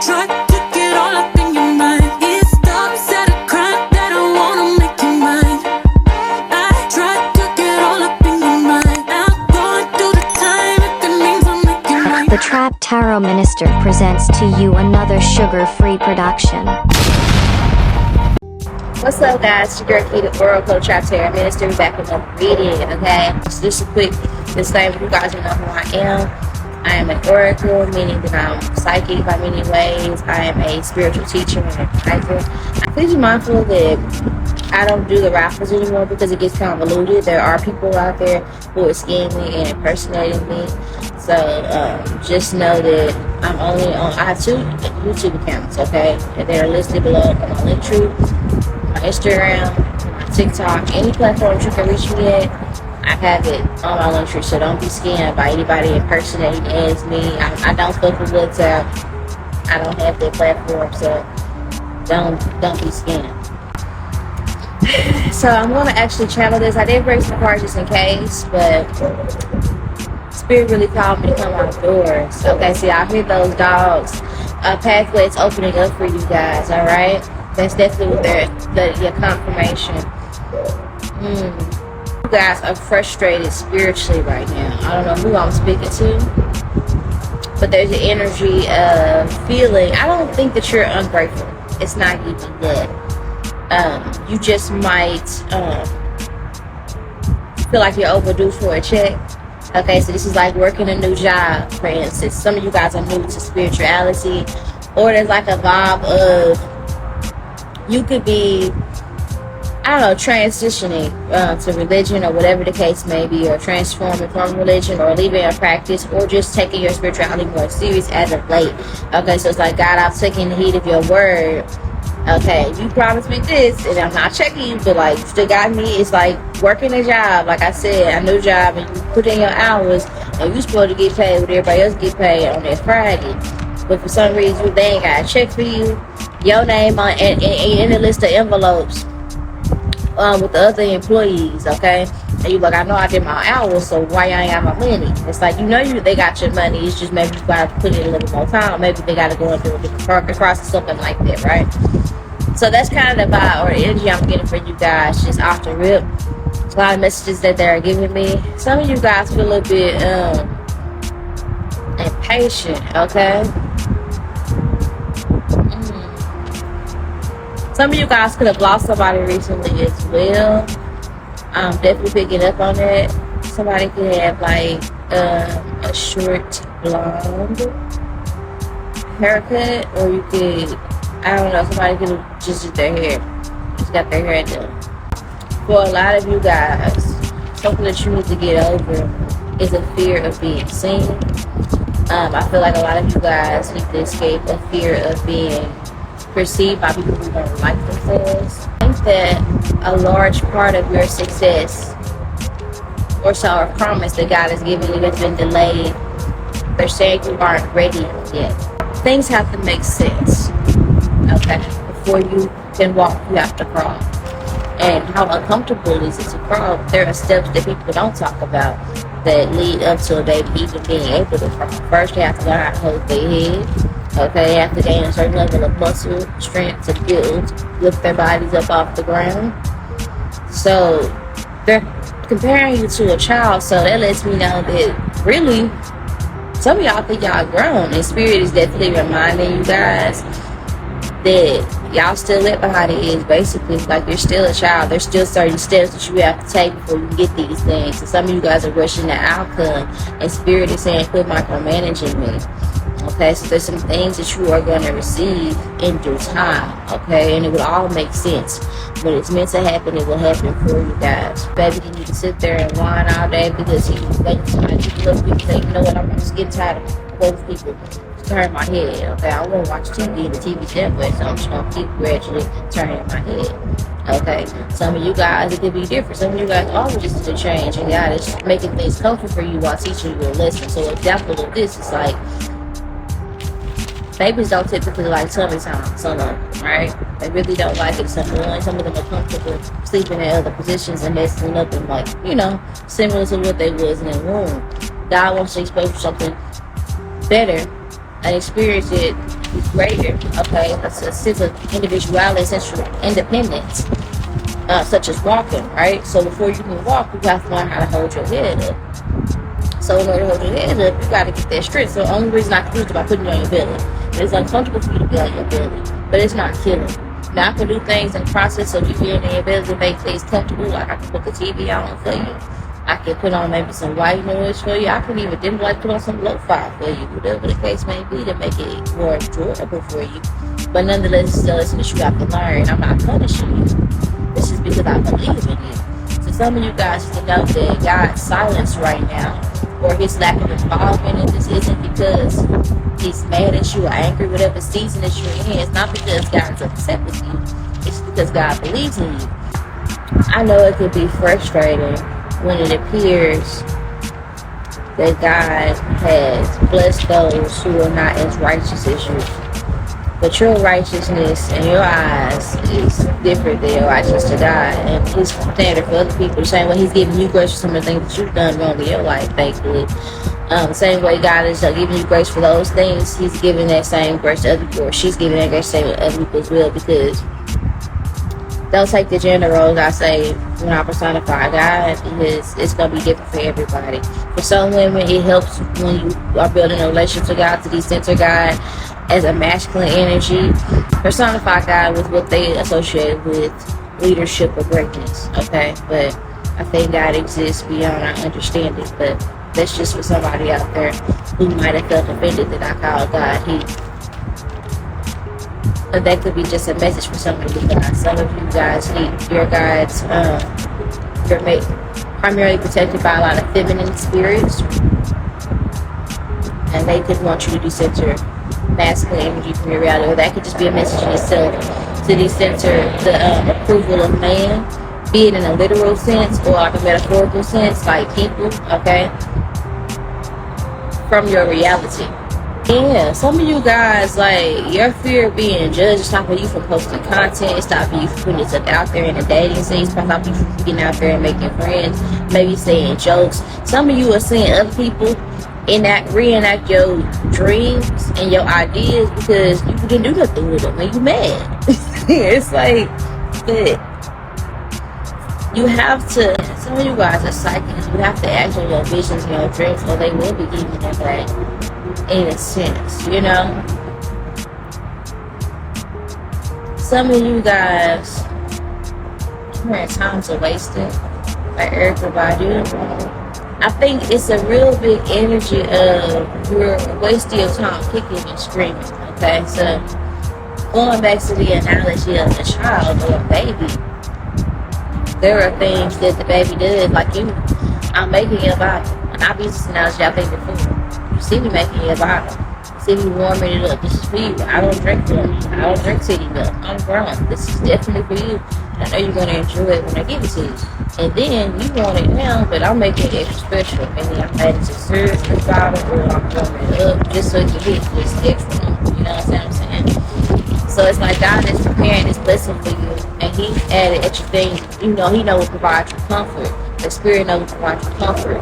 try to get all up in your mind. It stops at a crime that I wanna make you mine. I try to get all up in your mind. I'm going through the time if it means I'm making mine. The Trap Tarot Minister presents to you another sugar-free production. What's up, guys? It's your girl, Key, the Untitled Chapter. Minister, back with another reading, okay? Just a quick disclaimer, you guys don't know who I am. I am an oracle, meaning that I'm psychic by many ways. I am a spiritual teacher and an advisor. Please be mindful that I don't do the raffles anymore because it gets convoluted. There are people out there who are scamming and impersonating me. So just know that I'm only on, I have 2 YouTube accounts, okay? And they're listed below on my link tree. My Instagram, my TikTok, any platform you can reach me at, I have it on my link tree. So don't be scammed by anybody impersonating as me. I don't fuck with WhatsApp. I don't have that platform, so don't be scammed. So I'm going to actually channel this. I did break some cards just in case, but Spirit really called me to come outdoors. Okay, see, I hear those dogs. A pathway is opening up for you guys, all right? That's definitely what your confirmation. You guys are frustrated spiritually right now. I don't know who I'm speaking to, but there's an energy of feeling. I don't think that you're ungrateful. It's not even that. You just might feel like you're overdue for a check. Okay, so this is like working a new job, for instance. Some of you guys are new to spirituality, or there's like a vibe of you could be, I don't know, transitioning to religion or whatever the case may be, or transforming from religion or leaving a practice, or just taking your spirituality more serious as of late. Okay, so it's like, God, I'm taking the heed of your word. Okay, you promised me this, and I'm not checking you, but like, you still got me. It's like working a job, like I said, a new job, and you put in your hours, and you supposed to get paid what everybody else get paid on that Friday. But for some reason, they ain't got a check for you. Your name on in the list of envelopes with the other employees, okay? And you like, I know I did my hours, so why y'all ain't got my money? It's like, you know, they got your money. It's just maybe you gotta put in a little more time. Maybe they gotta go and do a different park across or something like that, right? So that's kind of the vibe or the energy I'm getting for you guys, just off the rip. There's a lot of messages that they're giving me. Some of you guys feel a little bit impatient, okay? Some of you guys could have lost somebody recently as well. I'm definitely picking up on that. Somebody could have like a short blonde haircut, or you could, I don't know, somebody could have just did their hair. Just got their hair done. For a lot of you guys, something that you need to get over is a fear of being seen. I feel like a lot of you guys need to escape a fear of being perceived by people who don't like themselves. I think that a large part of your success, or so, or promise that God has given you, has been delayed. They're saying you aren't ready yet. Things have to make sense, okay? Before you can walk, you have to crawl. And how uncomfortable is it to crawl? There are steps that people don't talk about that lead up to a baby even being able to crawl. First, they have to learn how to hold their head. Okay, they have to gain a certain level of muscle strength to lift their bodies up off the ground. So they're comparing you to a child, so that lets me know that really some of y'all think y'all grown, and Spirit is definitely reminding you guys that y'all still live behind the edge. Basically, like you're still a child. There's still certain steps that you have to take before you get these things. So some of you guys are rushing the outcome, and Spirit is saying, quit micromanaging me. Okay, so there's some things that you are going to receive in due time, okay? And it will all make sense. When it's meant to happen, it will happen for you guys. Baby, you need to sit there and whine all day because you waiting for somebody to look people say, you know what, I'm just getting tired of both people turning my head, okay? I won't watch TV, the TV's that way, so I'm just going to keep gradually turning my head, okay? Some of you guys, it could be different. Some of you guys always just need to change, and God is making things comfortable for you while teaching you a lesson. So an example of this is like, babies don't typically like tummy time, some of them, right? They really don't like it. Some of them are comfortable sleeping in other positions and messing up and like, you know, similar to what they was in the womb. God wants to expose you something better and experience it is greater, okay? A sense of individuality, essential independence, such as walking, right? So before you can walk, you have to learn how to hold your head up. So in order to hold your head up, you got to get that strength. So the only reason I can do it is by putting it on your belly. It's uncomfortable for you to be on your belly, but it's not killing. Now I can do things in the process of you being in your belly to make things comfortable. Like I can put the TV on for you. I can put on maybe some white noise for you. I can even put on some lo-fi for you, whatever the case may be, to make it more enjoyable for you. But nonetheless, still listen that you have to learn. I'm not punishing you. This is because I believe in you. So some of you guys need to know that God's silence right now, or his lack of involvement in this, isn't because he's mad at you or angry, whatever season that you're in. It's not because God's upset with you. It's because God believes in you. I know it could be frustrating when it appears that God has blessed those who are not as righteous as you. But your righteousness in your eyes is different than your righteousness to God. And his standard for other people, the same way he's giving you grace for some of the things that you've done wrong in your life, thankfully. The same way God is giving you grace for those things, he's giving that same grace to other people, or she's giving that grace to other people as well, because don't take the gender roles I say when I personify God, because it's going to be different for everybody. For some women, it helps when you are building a relationship to God, to decenter God as a masculine energy. Personify God with what they associate with leadership or greatness, okay? But I think God exists beyond our understanding, but that's just for somebody out there who might have felt offended that I called God he. But that could be just a message for some of you guys. Some of you guys need your guides. You're primarily protected by a lot of feminine spirits, and they could want you to decenter masculine energy from your reality. Or that could just be a message in itself to decenter the approval of man, be it in a literal sense or like a metaphorical sense, like people, okay, from your reality. Yeah, some of you guys, like, your fear of being judged is stopping you from posting content, it's stopping you from putting stuff out there in the dating scene, it's stopping you from getting out there and making friends, maybe saying jokes. Some of you are seeing other people reenact your dreams and your ideas because you didn't do nothing with them and you mad. It's like, but you have to, some of you guys are psychics, you have to act on your visions and your dreams or they will be giving them back. In a sense, you know. Some of you guys, your times are wasted, like Erica Badu. I think it's a real big energy of you're wasting your time kicking and screaming. Okay, so going back to the analogy of a child or a baby, there are things that the baby does, like you. I'm making it about, and I've used this analogy I think before. See me making it bottle. See me warming it up. This is for you. I don't drink milk. I don't drink city milk. I'm grown. This is definitely for you. And I know you're going to enjoy it when I give it to you. And then you want it now, but I'm making it extra special. And then I'm adding some syrup to the bottle, or I'm warming it up just so it can hit this extra. You know what I'm saying? So it's like God is preparing this blessing for you. And he added extra things. You know, he knows will provide you comfort. The Spirit knows will provide you comfort.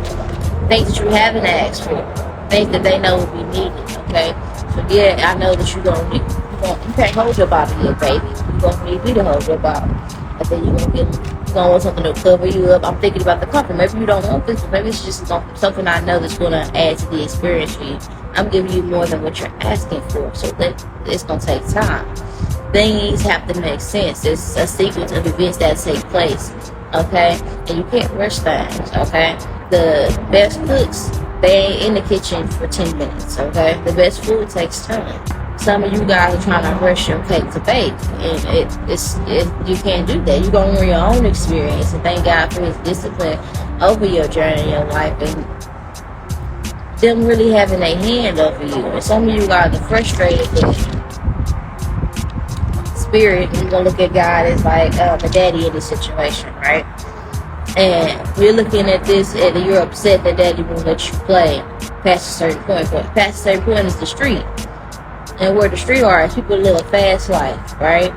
Things that you haven't asked for. Things that they know will be needed, okay? So yeah, I know that you're gonna need, you can't hold your body yet, baby. You're gonna need me to hold your body. And then you're gonna want something to cover you up. I'm thinking about the comfort. Maybe you don't want this, but maybe it's just something I know that's gonna add to the experience for you. I'm giving you more than what you're asking for, so it's gonna take time. Things have to make sense. There's a sequence of events that take place, okay? And you can't rush things, okay? The best cooks, they ain't in the kitchen for 10 minutes, okay? The best food takes time. Some of you guys are trying to rush your cake to bake, and you can't do that. You're going to ruin your own experience, and thank God for his discipline over your journey in your life, and them really having a hand over you. And some of you guys are frustrated with spirit, and you're going to look at God as like the daddy in this situation, right? And you're looking at this and you're upset that daddy won't let you play past a certain point. But past a certain point is the street. And where the street are is people live a fast life, right?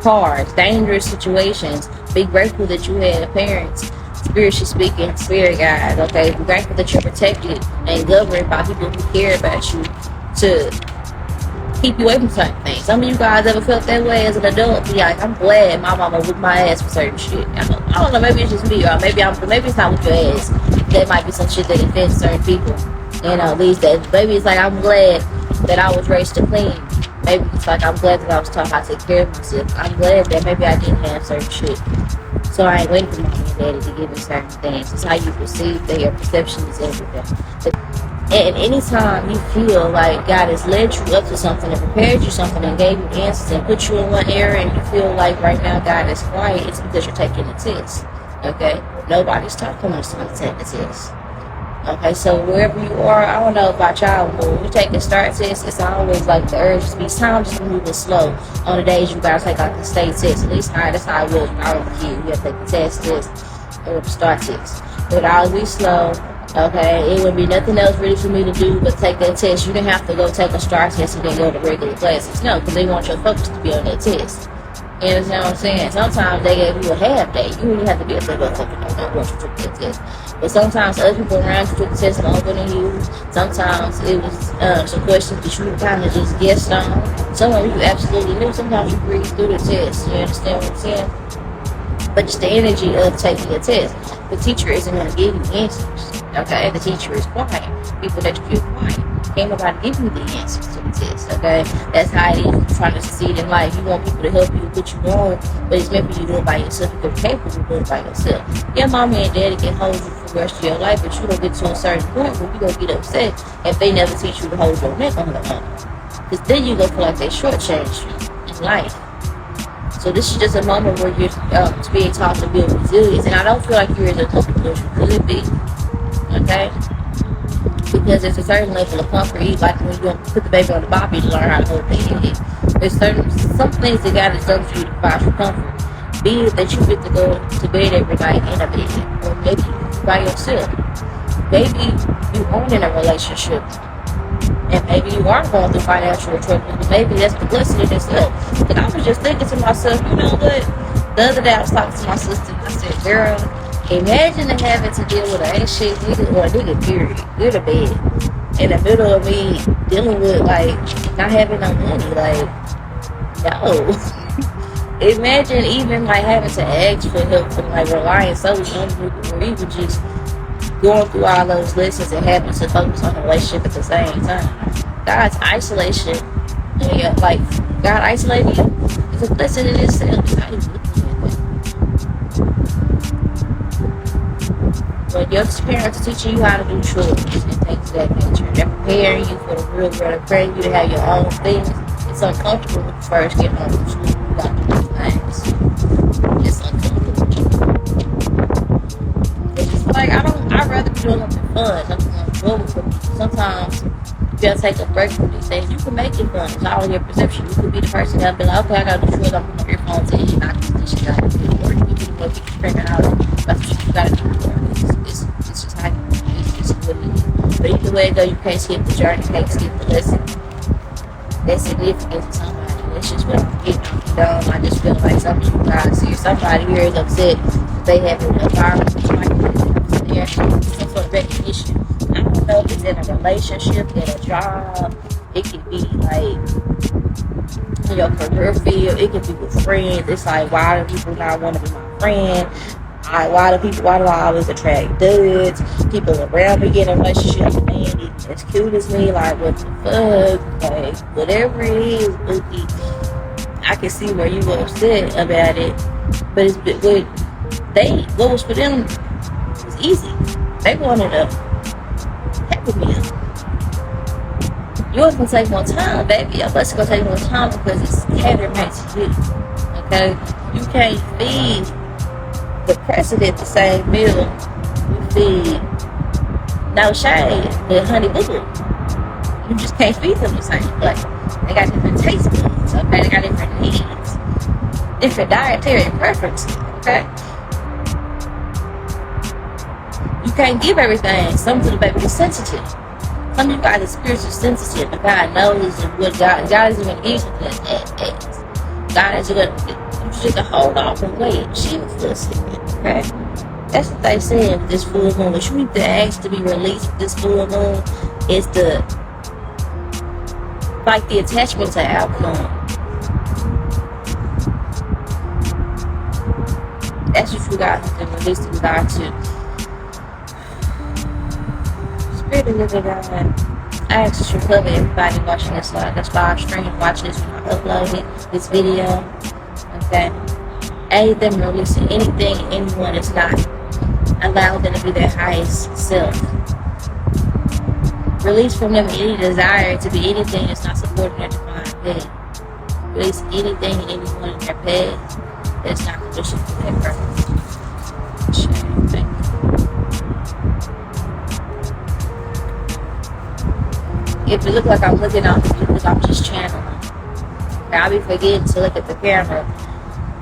Cars, dangerous situations. Be grateful that you had parents, spiritually speaking, spirit guides, okay? Be grateful that you're protected and governed by people who care about you to keep you away from certain things. Some of you guys ever felt that way as an adult? Be like, I'm glad my mama whipped my ass for certain shit. I don't know, maybe it's just me, or maybe it's not with your ass. That might be some shit that offends certain people. You know, these days. Maybe it's like, I'm glad that I was raised to clean. Maybe it's like, I'm glad that I was taught how to take care of myself. I'm glad that maybe I didn't have certain shit. So I ain't waiting for mommy and daddy to give me certain things. It's how you perceive that your perception is everything. And anytime you feel like God has led you up to something and prepared you something and gave you answers and put you in one area and you feel like right now God is quiet, it's because you're taking a test. Okay? Nobody's talking us to take the test. Okay, so wherever you are, I don't know about y'all, but when you take the start test, it's always like the urge to be time just moving slow. On the days you gotta take like the state test, at least that's how it was when I was a kid. You have to take the test or the start test. It would always be slow. Okay, it wouldn't be nothing else really for me to do but take that test. You didn't have to go take a start test and then go to regular classes. No, because they want your focus to be on that test. You understand what I'm saying? Sometimes they gave you a half day. You didn't have to be able to go take it once you took that test. But sometimes other people around you took the test longer than you. Sometimes it was some questions that you kind of just guessed on. Some of you absolutely knew. Sometimes you breathe through the test. You understand what I'm saying? But it's the energy of taking a test. The teacher isn't going to give you answers. Okay? The teacher is quiet. People that you feel quiet. Can't nobody give you the answers to the test. Okay? That's how it is when you're trying to succeed in life. You want people to help you put you on, but it's meant for you to do it by yourself. You're capable of doing it by yourself. Your mommy and daddy can hold you for the rest of your life, but you don't get to a certain point where you're going to get upset if they never teach you to hold your neck on the line. Because then you're going to feel like they shortchanged you in life. So this is just a moment where you're being taught to build resilience. And I don't feel like you're as uncomfortable as you could be. Okay? Because there's a certain level of comfort. Like when you put the baby on the bottom, you learn how to hold the head. There's some things that God has done for you to provide you comfort. Be it that you get to go to bed every night in a bed. Or maybe by yourself. Maybe you aren't in a relationship. And maybe you are going through financial trouble, but maybe that's the blessing in itself. But I was just thinking to myself, you know what? The other day I was talking to my sister and I said, girl, imagine having to deal with an ain't shit nigga or a nigga period, good or bad, in the middle of me dealing with like not having no money. Like, no. Imagine even like having to ask for help and like relying solely on you or even just going through all those lessons and having to focus on the relationship at the same time. God's isolation, and like God isolating you, is a blessing in itself. It's not even looking at that. But your parents are teaching you how to do chores and things of that nature. They're preparing you for the real world. They're preparing you to have your own things. It's uncomfortable when you first get home from school. You got to do things. It's uncomfortable. Like, I'd rather be doing something fun, nothing enjoyable for me. Sometimes you gotta take a break from these things. You can make it fun. It's all in your perception. You could be the person that'll be like, okay, I gotta do chores, I'm putting my earphones in, and I can do this shit, I can do it. Or you can be the one that figure out that's what you gotta do. It's just how it's just what it is. But either way, though, you can't skip the journey, you can't skip the lesson. That's significant to somebody. That's just what I'm getting off the dome. I just feel like some of you guys here, somebody here is upset they have an environment which might be some sort of recognition. I don't know if it's in a relationship, in a job. It could be like in your career field. It could be with friends. It's like, why do people not want to be my friend? Why do I always attract dudes? People around me get in a relationship with me and even as cute as me. Like, what the fuck? Like, whatever it is, Bookie, I can see where you were upset about it. But what was for them was easy. They wanted a happy meal. Yours gonna take more time, baby. Your blessing gonna take more time because it's catered made to you. Okay? You can't feed the president the same meal you feed No Shade and Honey Boo Boo. You just can't feed them the same way. They got different taste buds, okay? They got different needs, different dietary preferences, okay? You can't give everything. Some to the baby is sensitive. Some of you guys are spiritually sensitive, but God knows what God isn't going to give you something that's God isn't going to. You just have to hold off and wait. She was listening, okay? That's what they said with this full moon. What you need to ask to be released with this full moon is the like the attachment to outcome. That's what you got to release to God to. Spirit of living God. I ask that you cover everybody watching this live stream, watching this when I upload it, this video. Okay. Aid them releasing anything, anyone is not. Allow them to be their highest self. Release from them any desire to be anything that's not supporting their divine path. Release anything and anyone in their path that's not conditioned for their purpose. Thank you. If it look like I'm looking off, it's because I'm just channeling. I'll be forgetting to look at the camera.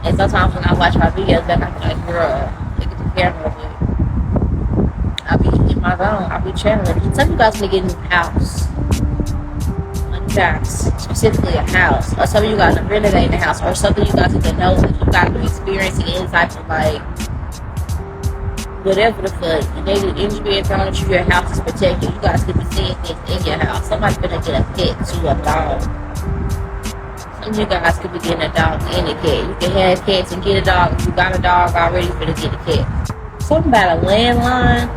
And sometimes when I watch my videos back, I'm like, girl, look at the camera. But I'll be in my zone. I'll be channeling. Some of you guys want to get a new house. Specifically a house, or some of you guys are renovating a house, or something you guys need to know that you guys are experiencing any type of like whatever the fuck. And they did energy being thrown at you, your house is protected. You guys could be seeing things in your house. Somebody's gonna get a pet to a dog. Some of you guys could be getting a dog and a cat. You can have cats and get a dog. If you got a dog already, for to get a cat. Something about a landline.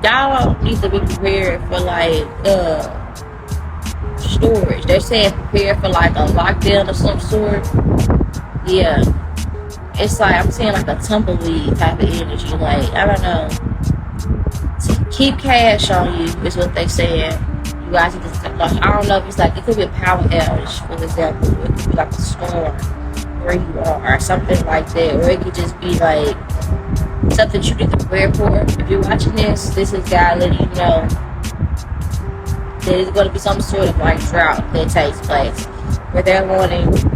Y'all need to be prepared for like storage. They're saying prepare for like a lockdown of some sort. Yeah. It's like I'm seeing like a tumbleweed type of energy. Like, I don't know. To keep cash on you is what they saying. You guys need to, like, I don't know if it's like, it could be a power outage, for example. It could be like a storm where you are, or something like that. Or it could just be like something you need to prepare for. If you're watching this is God letting you know there's going to be some sort of like drought that takes place where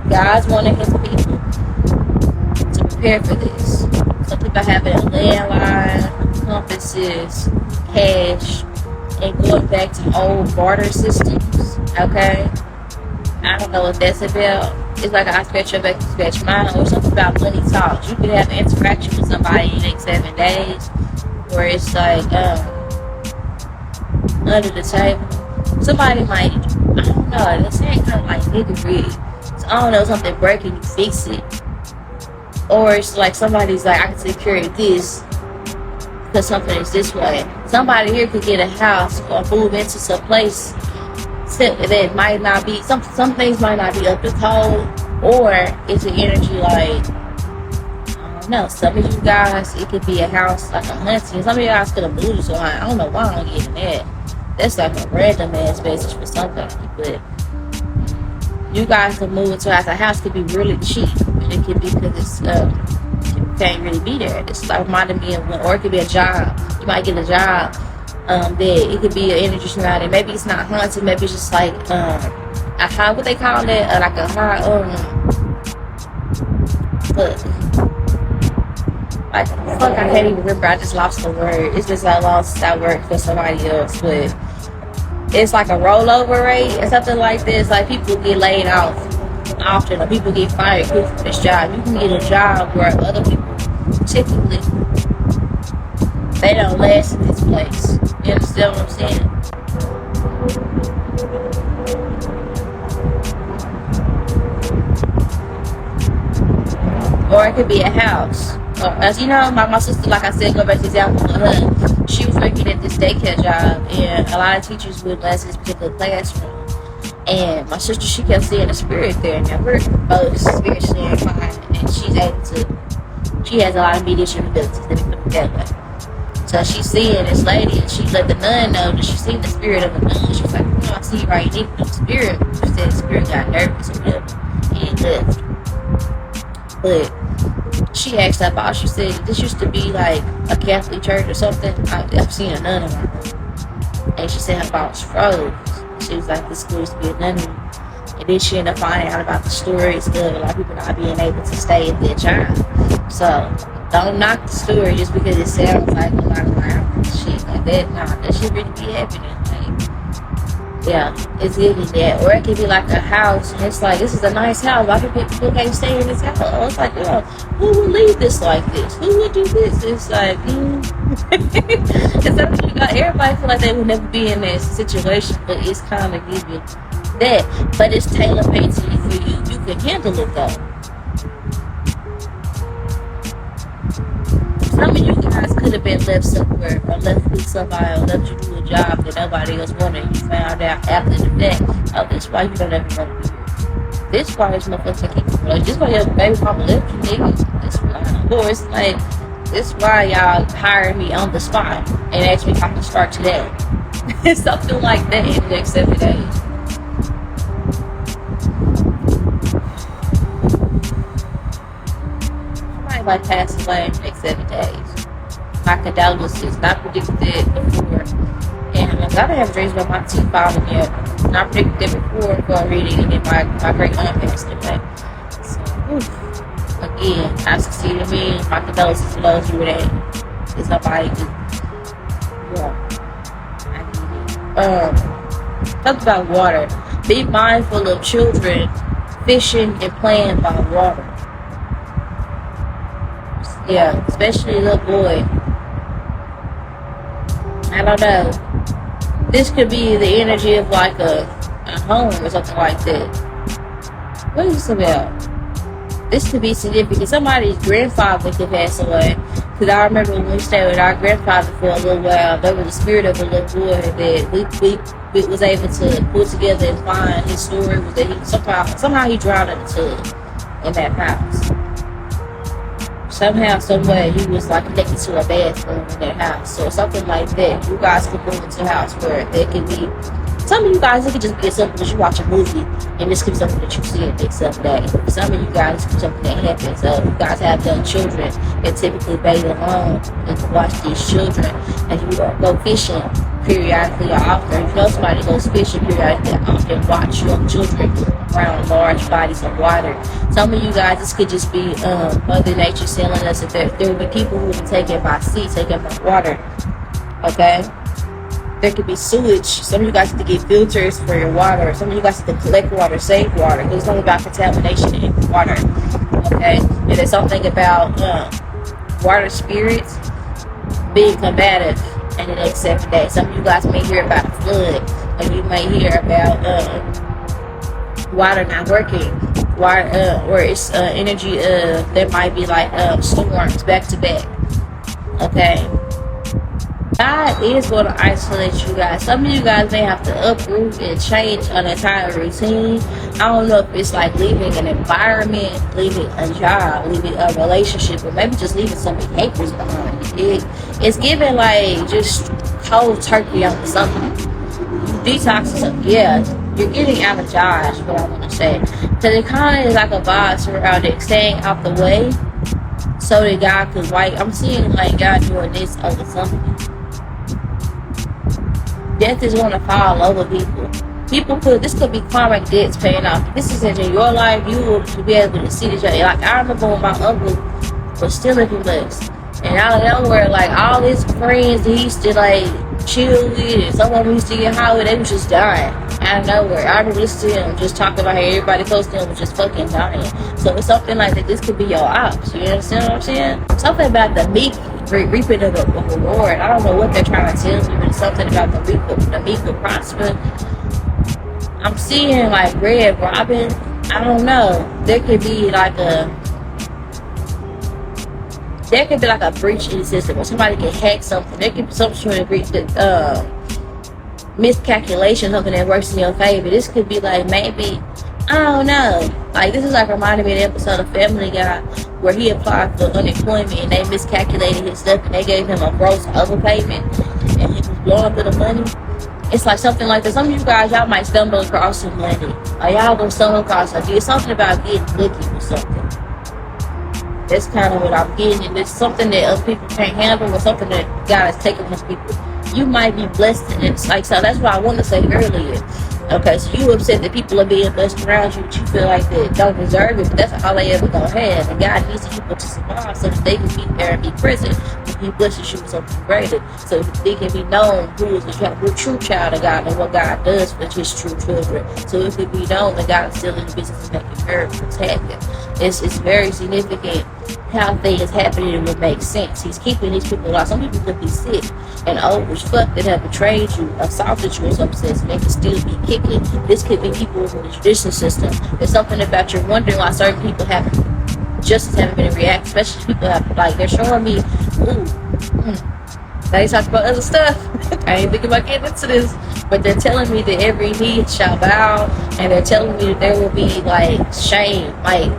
God's wanting his people to prepare for this. Something about having a landline, compasses, cash, and going back to old barter systems. Okay? I don't know what that's about. It's like I scratch your back, you scratch mine, or something about money talks. You could have an interaction with somebody in the next 7 days where it's like under the table. Somebody might, I don't know, they're saying kind of like nigga rig. So I don't know, something breaking, you fix it. Or it's like somebody's like, I can take care of this because something is this way. Somebody here could get a house or move into some place that might not be, some things might not be up to code, or it's an energy like, I don't know, some of you guys, it could be a house like a hunting. Some of you guys could have moved, so I don't know why I'm getting that. That's like a random ass message for somebody, but you guys can move into a house. A house could be really cheap, and it could be because it's you can't really be there. It's like reminding me of one, or it could be a job. You might get a job that it could be an energy surrounding. Maybe it's not haunted. Maybe it's just like a high. What they call that? Like a high fuck, I can't even remember. I just lost the word. It's just I lost that word for somebody else, but it's like a rollover rate or something like this. Like people get laid off often, or people get fired quick from this job. You can get a job where other people typically they don't last in this place. You understand what I'm saying? Or it could be a house. As you know, my sister, like I said, go back to the example of her. She was working at this daycare job, and a lot of teachers would last this particular classroom. And my sister, she kept seeing a spirit there. Now we're both spiritually inclined, and she has a lot of mediumship abilities. Let me put it that way. So she's seeing this lady, and she let the nun know that she's seen the spirit of a nun. She was like, you know, I see you right here, the spirit. She said the spirit got nervous or whatever, and he left. But she asked that about, she said, this used to be like a Catholic church or something. I've seen a nun in my room. And she said her boss froze. She was like, this school used to be a nunnery. And then she ended up finding out about the stories of a lot of people not being able to stay at their job. So don't knock the story just because it sounds like a lot of shit like that. Nah, that should really be happening. Like, Yeah, it's giving that. Or it could be like a house, and it's like, this is a nice house. Why do people can't stay in this house? It's like, yo, who would leave this like this? Who would do this? It's like, everybody feel like they would never be in that situation, but it's kind of giving that. But it's tailor made to you for you. You can handle it though. Some of you guys could have been left somewhere, or left with somebody, or left you do a job that nobody else wanted. You found out after the fact, oh, this is why you don't ever want to be here. This is why this motherfucker keep you. Like, this is why your baby mama left you, nigga. This is why. Or it's like, this is why y'all hired me on the spot and asked me if I can start today. Something like that in the next 7 days. Like passing away in the next 7 days. My condolences. Not predicted before. And I don't have dreams about my teeth falling yet. Not predicted before for reading, and then my great aunt passed away. So, again, I succeeded me. My condolences to those who were that. It's nobody good. Yeah. I need it. Talk about water. Be mindful of children fishing and playing by water. Yeah, especially a little boy. I don't know. This could be the energy of like a home or something like that. What is this about? This could be significant. Somebody's grandfather could pass away. Because I remember when we stayed with our grandfather for a little while, there was a spirit of a little boy that we was able to put together and find. His story was that he somehow he drowned in the tub in that house. Somehow, somewhere, he was like connected to a bathroom in their house. So something like that. You guys could move into a house where there could be, some of you guys, it could just be as simple as you watch a movie and this could be something that you see in the next 7 days. For some of you guys, it could be something that happens. So you guys have young children that typically bathe alone and to watch these children, and you go fishing periodically or often. You know somebody goes fishing periodically or often, watch young children around large bodies of water. Some of you guys, this could just be Mother Nature telling us that there will be people who will be taken by sea, taken by water. Okay? There could be sewage. Some of you guys have to get filters for your water. Some of you guys have to collect water, save water. Because it's only about contamination in water. Okay? And there's something about water spirits being combative in the next 7 days. Some of you guys may hear about a flood. And you may hear about water not working. Water, or it's energy there might be like storms back to back. Okay? God is going to isolate you guys. Some of you guys may have to uproot and change an entire routine. I don't know if it's like leaving an environment, leaving a job, leaving a relationship, or maybe just leaving some behaviors behind. It's giving like just cold turkey on something. Detoxing, yeah. You're getting out of Josh, what I want to say. Because it kind of is like a vibe surround it, staying out the way so that God could wipe. I'm seeing like God doing this over something. Death is going to fall over people. This could be karmic debts paying off. This isn't in your life, you will be able to see this. Like, I remember when my uncle was stealing from us. And out of nowhere, like, all his friends that he used to, like, chill with, and some of them used to get high with, they was just dying. Out of nowhere. I remember listening to him just talking about how everybody close to him was just fucking dying. So it's something like that. This could be your ops. You understand what I'm saying? Something about the meek reaping of the reward. I don't know what they're trying to tell you, but it's something about the meek will prosper. I'm seeing like Red Robin. I don't know. There could be like a breach in the system where somebody can hack something. There could be some sort of breach that miscalculation, something that works in your favor. This could be like maybe, I don't know. Like, this is like reminding me of the episode of Family Guy where he applied for unemployment and they miscalculated his stuff and they gave him a gross overpayment and he was blowing up the money. It's like something like that. Some of you guys, y'all might stumble across some money. Or y'all gonna stumble across something. It's something about getting lucky or something. That's kind of what I'm getting. And it's something that other people can't handle or something that God is taking from people. You might be blessed, and it's like, so that's what I want to say earlier. Okay, so you upset that people are being blessed around you, but you feel like they don't deserve it, but that's all they ever gonna have. And God needs people to survive so that they can be there and be present when He blesses you with something greater. So they can be known who is the true child of God and what God does for His true children. So it can be known that God is still in the business of making miracles happen. It's very significant how things happening and would make sense. He's keeping these people alive. Some people could be sick and old as fuck that have betrayed you, assaulted you in some sense, and they can still be kicking. This could be people in the judicial system. There's something about you're wondering why certain people justice haven't been reacted, especially people have, like, they're showing me, now you talk about other stuff. I ain't thinking about getting into this, but they're telling me that every knee shall bow, and they're telling me that there will be, like, shame, like,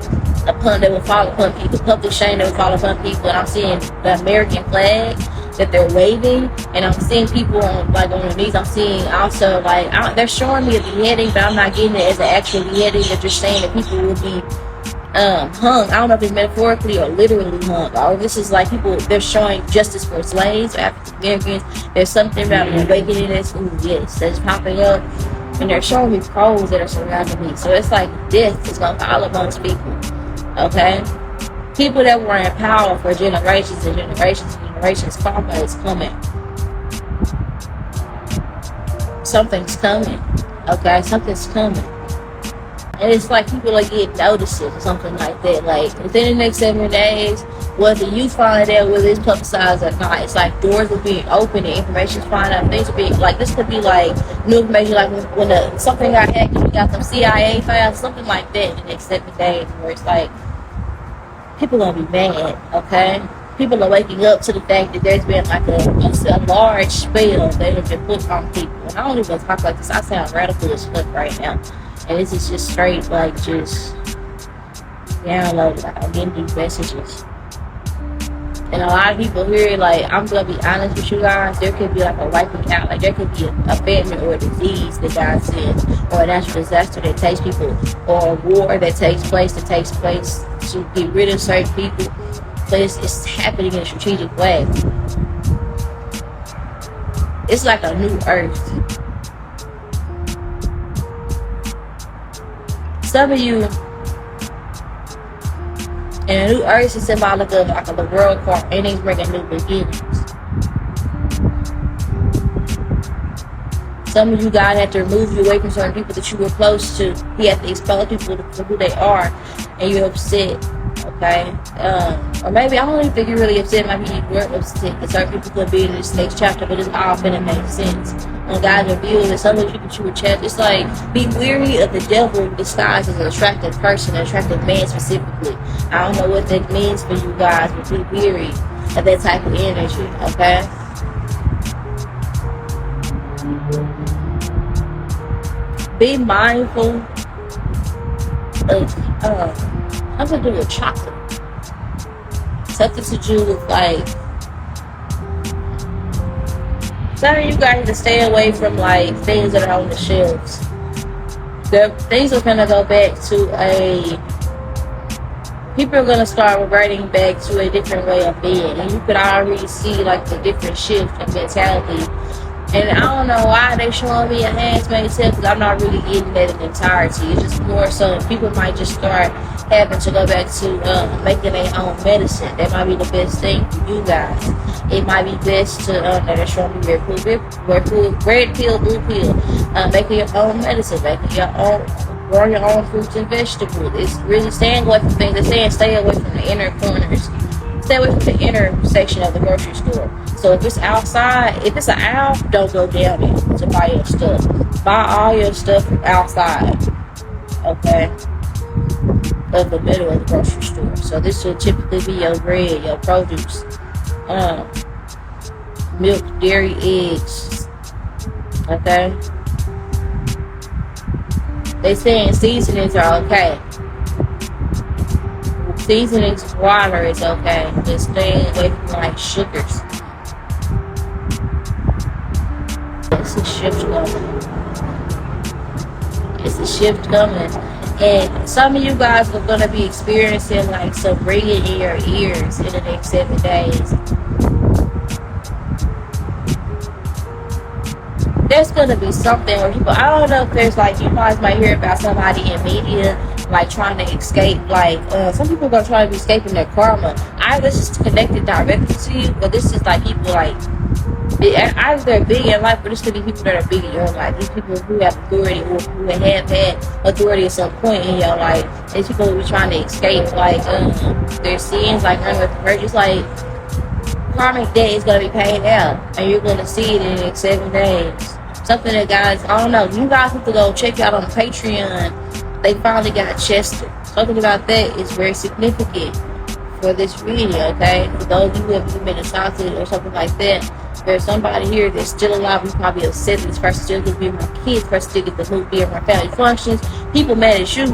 they will fall upon people, public shame that will fall upon people. And I'm seeing the American flag that they're waving, and I'm seeing people on their knees. I'm seeing also, like, they're showing me a beheading, but I'm not getting it as an actual beheading. They're just saying that people will be hung. I don't know if it's metaphorically or literally hung. Or this is like people, they're showing justice for slaves, or African Americans. There's something about an awakening that's popping up, and they're showing me crows that are surrounding me. So it's like death is gonna fall amongst people. Okay, people that were in power for generations and generations and generations, karma is coming. Something's coming. Okay, something's coming. And it's like people are getting notices or something like that. Like within the next 7 days, whether you find out whether it's publicized or not, it's like doors are being opened and information's flying out. Things are being, like, this could be like new information, like when something got hacked and you got some CIA files, something like that in the next 7 days, where it's like people gonna be mad. Okay, people are waking up to the fact that there's been like a large spell that has been put on people. And I don't even talk like this. I sound radical as fuck right now. And this is just straight, like, just downloaded. Like, I'm getting these messages. And a lot of people here, like, I'm going to be honest with you guys, there could be, like, a wiping out. Like, there could be a famine or a disease that God sends, or a natural disaster that takes people, or a war that takes place to get rid of certain people. But it's happening in a strategic way. It's like a new earth. Some of you, and a new earth is symbolic of like the world card, and he's bringing new beginnings. Some of you, God had to remove you away from certain people that you were close to. He had to expose people for who they are, and you're upset. Okay, or maybe I don't even think you're really upset. Maybe you weren't upset because certain people could be in this next chapter, but it's all gonna make sense. When God reveals that some of you that you were chat, it's like be weary of the devil disguised as an attractive person, an attractive man specifically. I don't know what that means for you guys, but be weary of that type of energy. Okay. Be mindful of something to do with chocolate. Something to do with, like, some of you guys need to stay away from, like, things that are on the shelves. Things are gonna go back to people are gonna start reverting back to a different way of being, and you could already see, like, the different shift in mentality. And I don't know why they showing me a handmaid's tale, because I'm not really getting that in entirety. It's just more so people might just start having to go back to making their own medicine. That might be the best thing for you guys. It might be best to, they're showing me red pill, blue pill, making your own medicine, making your own, growing your own fruits and vegetables. It's really staying away from things. They're saying stay away from the inner corners. Stay away from the inner section of the grocery store. So if it's outside, if it's an aisle, don't go down there to buy your stuff. Buy all your stuff outside, okay, of the middle of the grocery store. So this will typically be your bread, your produce, milk, dairy, eggs, okay. They saying seasonings are okay. Seasonings, water is okay. Just stay away from, like, sugars. It's a shift coming. It's a shift coming. And some of you guys are going to be experiencing, like, some ringing in your ears in the next 7 days. there's gonna be something where people, I don't know if there's like, you guys might hear about somebody in media like trying to escape, like some people are gonna try to be escaping their karma. Either this is connected directly to you, or this is like people like either they're big in life, but this could be people that are big in your life. These people who have authority or who have had authority at some point in your life. These people who be trying to escape like their sins, like running with the purchase, like karmic debt is gonna be paid out, and you're gonna see it in the next 7 days. Something that guys, I don't know. You guys have to go check out on Patreon. They finally got Chester. Something about that is very significant for this video, okay? For those of you who have been assaulted or something like that, there's somebody here that's still alive who's probably upset that this person still gets to be in my kids, person still gets to be in my family functions. People mad at you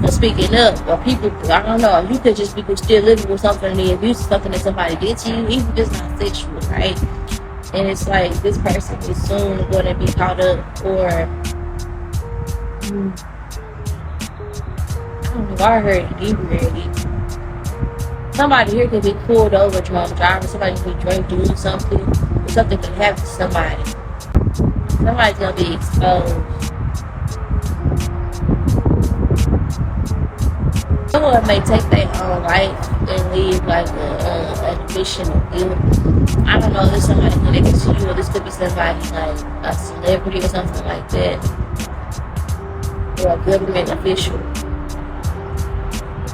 for speaking up, or people, I don't know, you could just be still living with something, the abuse is something that somebody did to you, even if it's not sexual, right? And it's like this person is soon going to be caught up, or I don't know, I heard Isreal. Somebody here could be pulled over drunk driving, somebody could be drunk doing something, or something could happen to somebody. Somebody's gonna be exposed. Someone may take their own life and leave like an admission of guilt. I don't know if it's somebody connected to you, or this could be somebody like a celebrity or something like that, or a government official.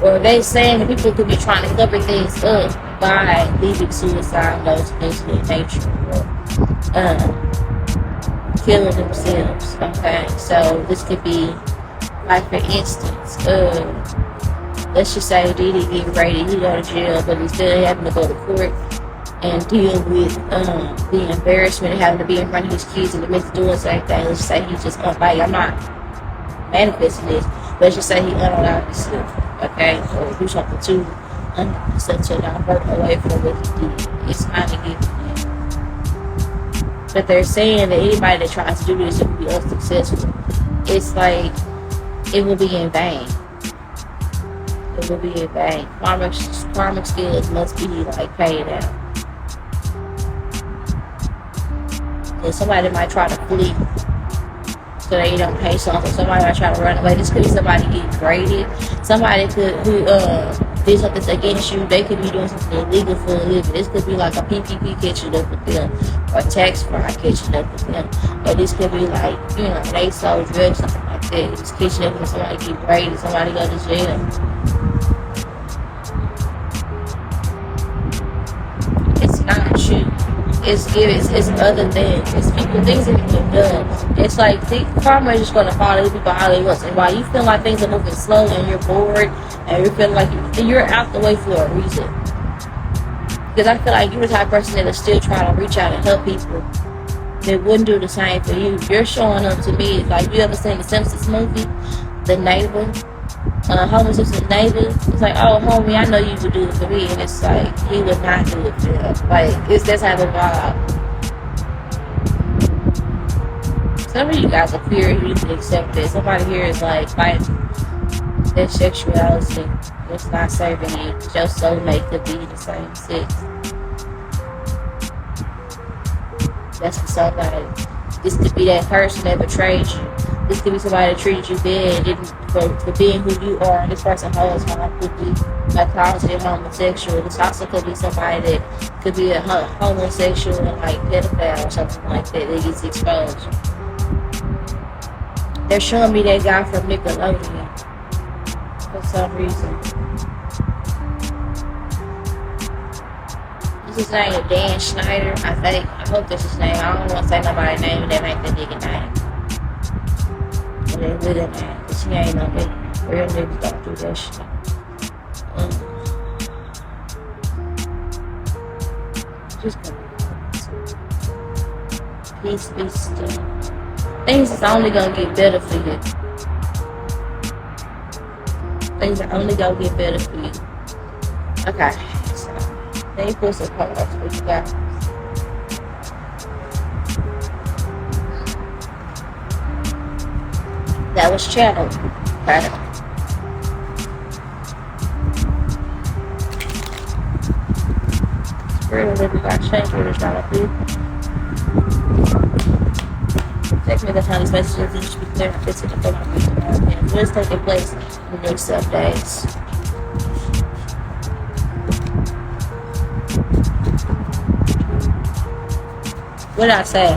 Or they saying that people could be trying to cover things up by leaving suicide notes, things of that nature, or killing themselves. Okay, so this could be like, for instance, let's just say Diddy get ready, he go to jail, but he's still having to go to court and deal with the embarrassment of having to be in front of his kids in the midst of doing something. Let's just say he just like, I'm not manifesting this, let's just say he unallowed himself, okay, or do something to himself to divert away from what he did. It's kind of giving it. But they're saying that anybody that tries to do this will be unsuccessful. It's like it will be in vain. It will be in vain. Karmic skills must be like paid out. And somebody might try to flee so they don't pay something. Somebody might try to run away. This could be somebody getting graded. Somebody who did something against you. They could be doing something illegal for a living. This could be like a PPP catching up with them, or tax fraud catching up with them. Or this could be like, they sold drugs, something like that. It's catching up with somebody get graded, somebody go to jail. It's not you. It's other things. It's people, things that you've done. It's like karma is just gonna follow people how they want. And while you feel like things are moving slow and you're bored and you feel like you're out the way for a reason. Because I feel like you're the type of person that will still try to reach out and help people that wouldn't do the same for you. You're showing up to me like, you ever seen the Simpsons movie, The Neighbor? Homer Simpson's neighbor. It's like, oh homie, I know you would do it for me, and it's like he would not do it for him. Like, it's that type of vibe. Some of you guys are queer, you need to accept it. Somebody here is like fighting their sexuality. It's not serving you. Your soulmate could be the same sex. That's for somebody. This could be that person that betrayed you. This could be somebody that treated you bad for being who you are. And this person holds on, could be a closeted homosexual. This also could be somebody that could be a homosexual and like pedophile or something like that gets exposed. They're showing me that guy from Nickelodeon for some reason. His name is Dan Schneider, I think. I hope that's his name. I don't want to say nobody's name, but that ain't the nigga name. And they with it, man. Cause he ain't no nigga. Real niggas don't do that shit. Just come on. Peace be still. Things is only gonna get better for you. Things are only gonna get better for you. Okay. Let me put some cards for you guys. That was channeled. Okay. Spirit of living God, change what it's not up here. Text me the time these messages and should be clear and fits in the phone. And what is taking place in the next 7 days? What did I say?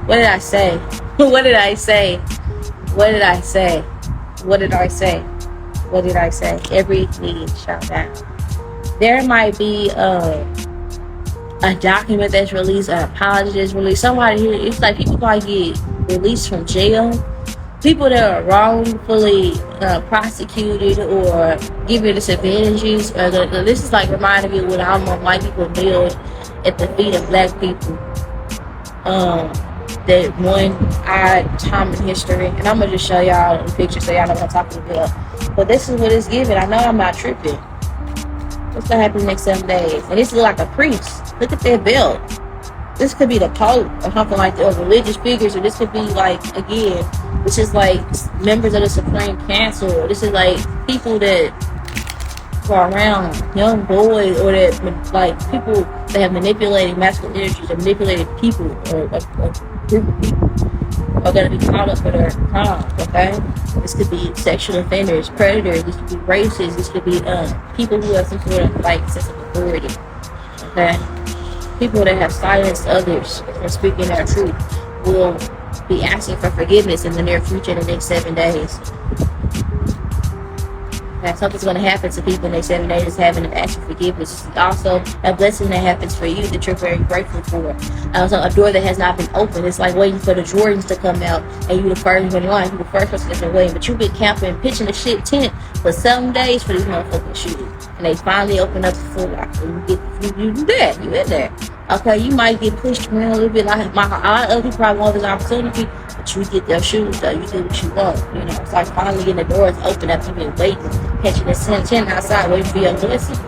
What did I say? What did I say? What did I say? What did I say? What did I say? Every knee shall bow. There might be a document that's released, an apology that's released. Somebody here, it's like people might get released from jail. People that are wrongfully prosecuted or given disadvantages. This is like reminding me of what how white people kneel at the feet of black people. That one odd time in history, and I'm gonna just show y'all the picture so y'all know what I'm talking about. But this is what it's giving. I know I'm not tripping. What's gonna happen in the next 7 days? And this is like a priest. Look at their belt. This could be the Pope or something like that, or religious figures, or this could be like, again, this is like members of the Supreme Council. This is like people that are around young boys, or that like people that have manipulated masculine energies, or manipulated people, or a group of people are going to be caught up for their crimes. Okay, this could be sexual offenders, predators. This could be racists. This could be people who have some sort of like sense of authority. Okay, people that have silenced others from speaking their truth will be asking for forgiveness in the near future, in the next 7 days. That something's going to happen to people in the 7 days having them ask for forgiveness. It's also a blessing that happens for you that you're very grateful for. Also, a door that has not been opened. It's like waiting for the Jordans to come out, and you the first one in line. You the first person that's been waiting. But you've been camping, pitching a shit tent for 7 days for these motherfucking shoes. And they finally open up the Foot Locker. You do that. You in there. Okay, you might get pushed around a little bit. Like a lot of other people probably want this opportunity, but you get their shoes though. You do what you want. You know, it's like finally getting the doors open up. You've been waiting, catching the sun outside, waiting for your blessing.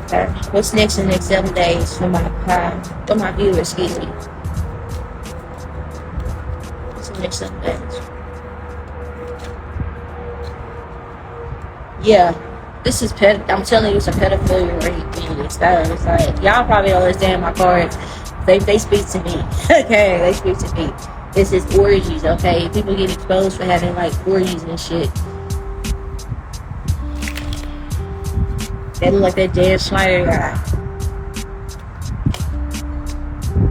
Okay, what's next in the next 7 days for my viewers? Excuse me. What's the next 7 days? Yeah. This is I'm telling you, it's a pedophilia thing. It's like y'all probably don't understand my cards. They speak to me. Okay, they speak to me. This is orgies. Okay, people get exposed for having like orgies and shit. They look like that Dan Schneider guy.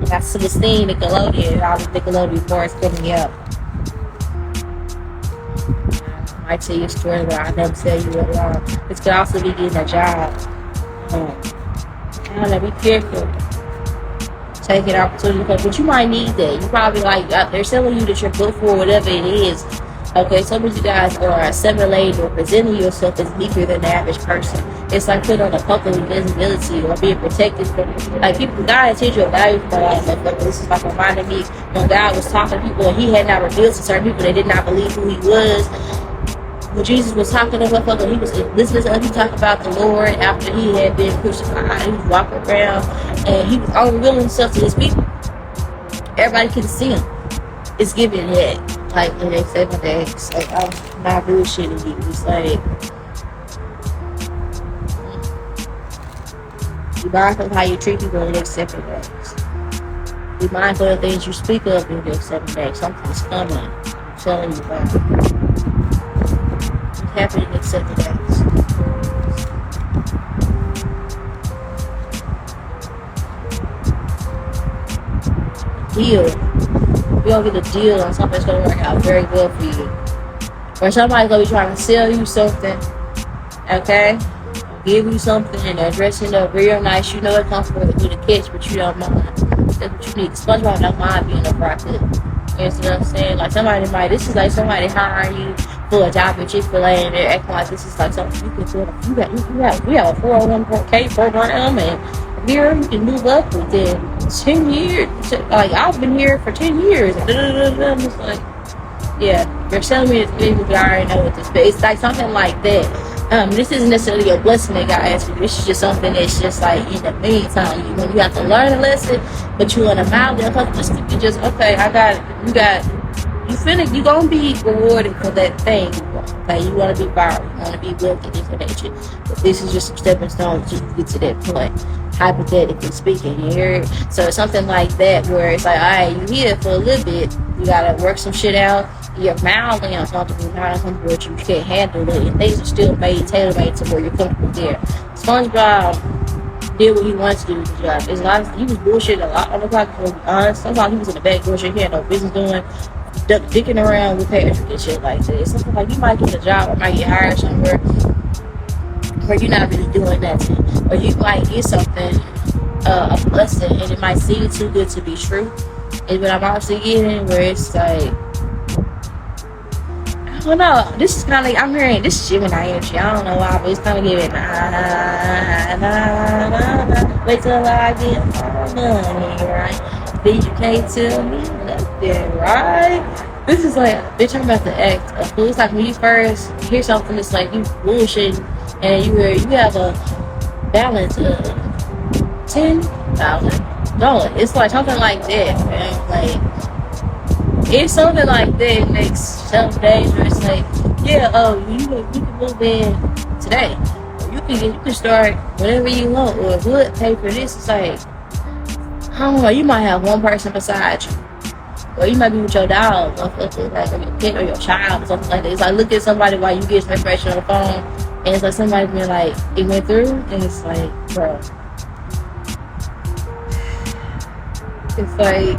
Got Celestine Nickelodeon. All the Nickelodeon boys coming up. I tell you a story, but I'll never tell you what wrong. This could also be getting a job. I don't know, be careful. Take an opportunity, but you might need that. You probably like, they're telling you that you're good for whatever it is. Okay, some of you guys are assimilating or presenting yourself as weaker than the average person. It's like putting on a couple of invisibility or being protected from, like people, God has hid your value for life. This is like reminding me when God was talking to people and he had not revealed to certain people that did not believe who he was. When Jesus was talking to motherfucker, he was listening to him talk about the Lord after he had been crucified. He was walking around and he was unrevealing himself to his people. Everybody can see him. It's giving that. Like in the next 7 days. Like I'm not bullshitting you. It's like be mindful of how you treat people in the next 7 days. Be mindful of the things you speak of in the next 7 days. Something's coming. I'm telling you about it. Happening in the next 7 days. Deal. You don't get a deal on something that's going to work out very well for you. Or somebody's going to be trying to sell you something, okay? Give you something and they're dressing up real nice. You know it comes with a catch, but you don't mind. That's what you need. SpongeBob don't mind being a prophet. You know what I'm saying? Like this is like somebody hiring you for a job at Chick-fil-A and they're acting like this is like something you can do. We have a 401k program and here you can move up within 10 years. Like I've been here for 10 years. It's like, yeah, they're telling me it's big, but I already know what this is. It's like something like that. This isn't necessarily a blessing that God asked you. This is just something that's just like in the meantime, you have to learn a lesson, but you want to mouth it up. Just okay, you gonna be rewarded for that thing. Okay, you want to be viral, you want to be wealthy, this and that shit. But this is just some stepping stones to get to that point. hypothetically speaking, you hear it? So it's something like that where it's like, all right, you here for a little bit, you gotta work some shit out, you're mildly uncomfortable, not uncomfortable with you can't handle it, and things are still made, tailor-made to where you're comfortable there. SpongeBob did what he wanted to do with the job. It's a lot of, he was bullshitting a lot on the clock, to be honest. Sometimes he was in the back bullshit, he had no business doing, dicking around with Patrick and shit like that. It's something like you might get a job or might get hired somewhere where you're not really doing nothing, or you might get something, a blessing, and it might seem too good to be true. And what I'm also getting where it's like, I don't know, this is kind of like, I'm hearing, this is Gemini energy, I don't know why, but it's kind of giving, wait till I get my money, right? Then you can't tell me nothing, right? This is like, they're talking about the act of fool. It's like when you first hear something that's like you bullshitting, and you have a balance of $10,000. It's like something like that, man. Like it's something like that next 7 days where it's like, yeah, you can move in today. Or you can start whatever you want, or would pay for this. It's like, I don't know, you might have one person beside you. Or you might be with your dog, or your pet, or your child, or something like that. It's like, look at somebody while you get some information on the phone, and it's like somebody being like, it went through, and it's like, bro. It's like,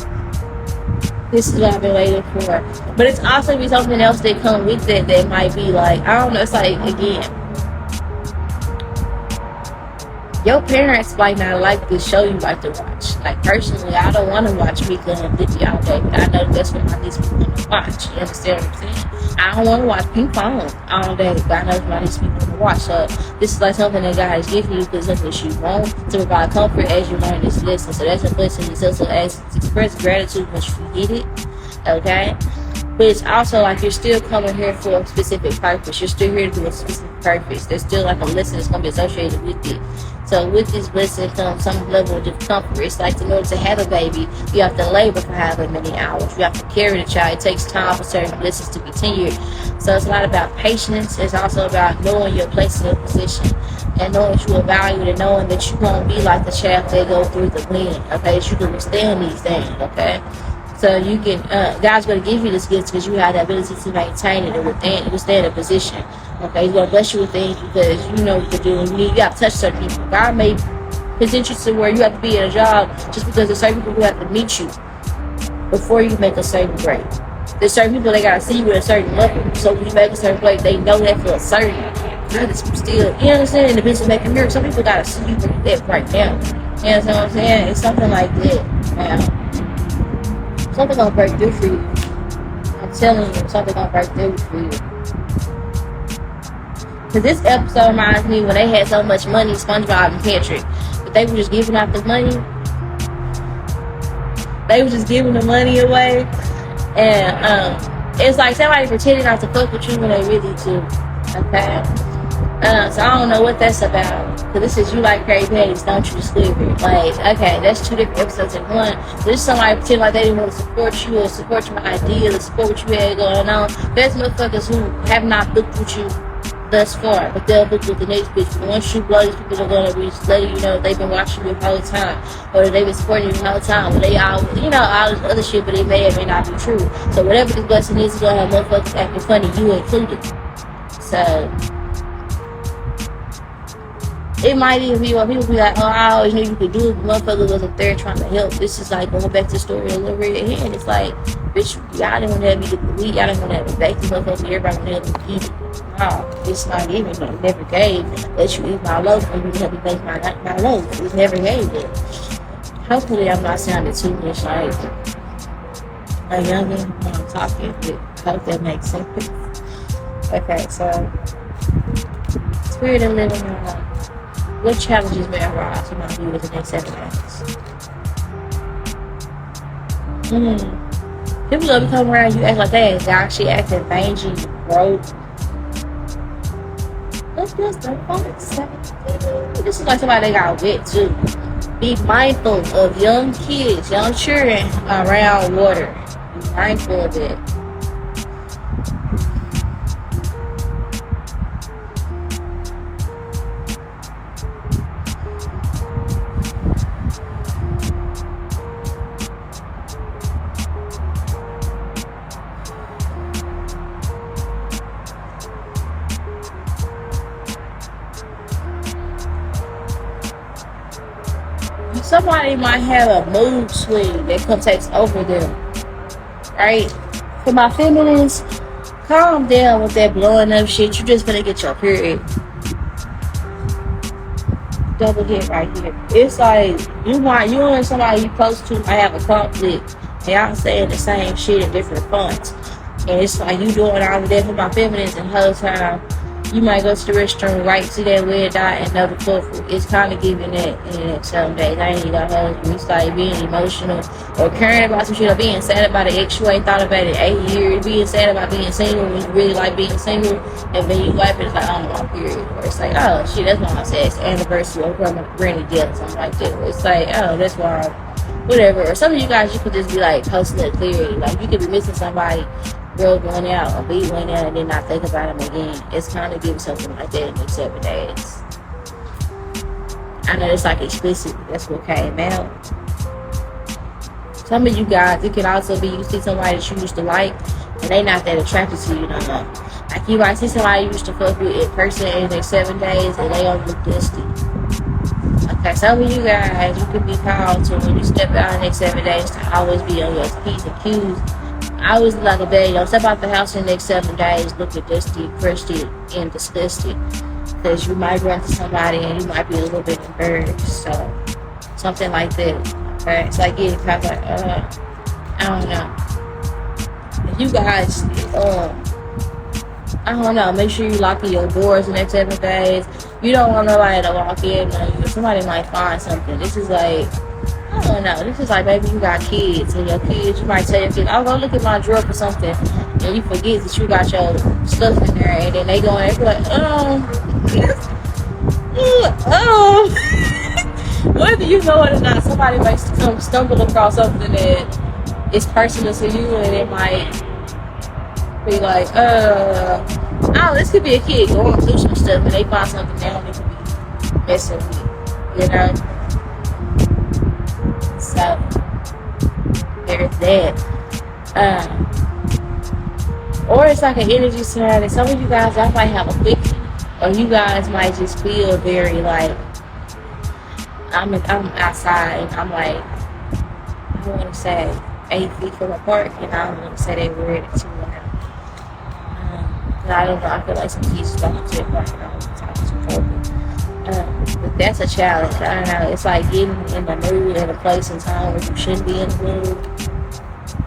this is what I've been waiting for. But it's also be something else that come with it that might be like, I don't know, it's like, again, your parents might not like the show you like to watch. Like, personally, I don't want to watch Mika and Diddy all day, but I know that's what my niece people want to watch. You understand what I'm saying? I don't want to watch Pink Pong all day, but I know that's what my niece people want to watch. So this is like something that God is giving you because something that you want to provide comfort as you learn this lesson. So that's a blessing. It's also as express gratitude once you get it, okay? But it's also like you're still coming here for a specific purpose. You're still here to do a specific purpose. There's still like a lesson that's going to be associated with it. So with this blessing comes some level of discomfort. It's like in order to have a baby, you have to labor for however many hours. You have to carry the child. It takes time for certain blessings to be tenured. So it's a lot about patience. It's also about knowing your place in your position and knowing that you are valued and knowing that you won't be like the shaft they go through the wind. Okay, that you can withstand these things. Okay. So you can, God's going to give you this gift because you have the ability to maintain it and withstand a position. Okay, He's going to bless you with things because you know what to do. You got to touch certain people. God may present you to where you have to be in a job just because there's certain people who have to meet you before you make a certain grade. There's certain people they got to see you at a certain level. So when you make a certain grade, they know that for a certain. God is still, you understand, in the business making mirror. Some people got to see you where you're at right now. You understand what I'm saying? It's something like that now. Something gonna break through for you. I'm telling you, something gonna break through for you. Cause this episode reminds me when they had so much money, SpongeBob and Patrick, but they were just giving out the money. They were just giving the money away, and it's like somebody pretending not to fuck with you when they really do. Okay. So I don't know what that's about. Cause this is You Like Crazy Patties, Don't You Discover It. Like, okay, that's 2 different episodes in one. This is somebody pretend like they didn't want to support you or support your ideas or support what you had going on. There's motherfuckers who have not booked with you thus far, but they'll book with the next bitch. But once you blow, these people are gonna be just letting you know they've been watching you the whole time, or they've been supporting you the whole time. But they all, you know, all this other shit, but it may or may not be true. So whatever this blessing is gonna have motherfuckers acting funny, you included. So it might even be when people be like, oh, I always knew you could do it, but motherfucker wasn't there trying to help. This is like going back to the story a little bit ahead. It's like, bitch, y'all didn't want to have me get the weed, y'all didn't want to have me bake this motherfucker, everybody want to have me eat it. No, it's not even. It never gave. Let you eat my loaf and you can help me make my loaf. It never gave it. Hopefully I'm not sounding too much like a youngin' when I'm talking, but I hope that makes sense. Okay, so Spirit of Living on. What challenges may arise from my view in the next 7 days? People love to come around you act like they ain't actually acting mangy, broke. Let's just don't say. This is like somebody they got wet too. Be mindful of young kids, young children around water. Be mindful of it. somebody might have a mood swing that comes takes over them, right? For my feminines, calm down with that blowing up shit. You just gonna get your period. Double hit right here. It's like you and somebody you close to might have a conflict. And y'all saying the same shit in different fonts. And it's like you doing all of that for my feminines, and the whole time you might go to the restroom, right, see that red dot and another couple. It's kind of giving that in the next 7 days. I ain't gonna hold you. It's like being emotional or caring about some shit or being sad about an ex you ain't thought about it in 8 years. Being sad about being single when you really like being single. And then you wipe it, it's like, oh, my period. Or it's like, oh, shit, that's why I said it's the anniversary or granny death or something like that. Or it's like, oh, that's why, whatever. Or some of you guys, you could just be like posting it clearly. Like, you could be missing somebody, girl going out or be going out and then not think about them again. It's kind of giving something like that in the 7 days. I know it's like explicit. That's what came out. Some of you guys, it could also be you see somebody that you used to like and they not that attracted to you no more. Like you might see somebody you used to fuck with in person in their 7 days and they don't look dusty. Okay, some of you guys, you could be called to when you step out in the next 7 days to always be on your P's and Q's. I always look like a baby. Don't step out the house in the next 7 days looking dusty, crusty, and disgusted. Because you might run to somebody and you might be a little bit embarrassed. So, something like that. Okay? It's like getting kind of like, I don't know. If you guys, I don't know, make sure you lock in your doors in the next 7 days. You don't want nobody to walk in on you. Somebody might find something. This is like, I don't know. This is like maybe you got kids and your kids, you might tell your kids, I'll go look at my drawer for something. And you forget that you got your stuff in there. And then they go in there and be like, whether you know it or not, somebody might stumble across something that is personal to you and it might be like, oh, this could be a kid going through some stuff and they find something they don't need to be messing with, you know? So, there's that. Or it's like an energy surrounding. Some of you guys, I might have a quickie, or you guys might just feel very like, I'm outside, and I'm like, I don't want to say 8 feet from a park, and I don't want to say they were in it too loud. I don't know, I feel like some kids don't to the park, and I don't talk to people. But that's a challenge. I don't know. It's like getting in the mood in a place and time where you shouldn't be in the mood.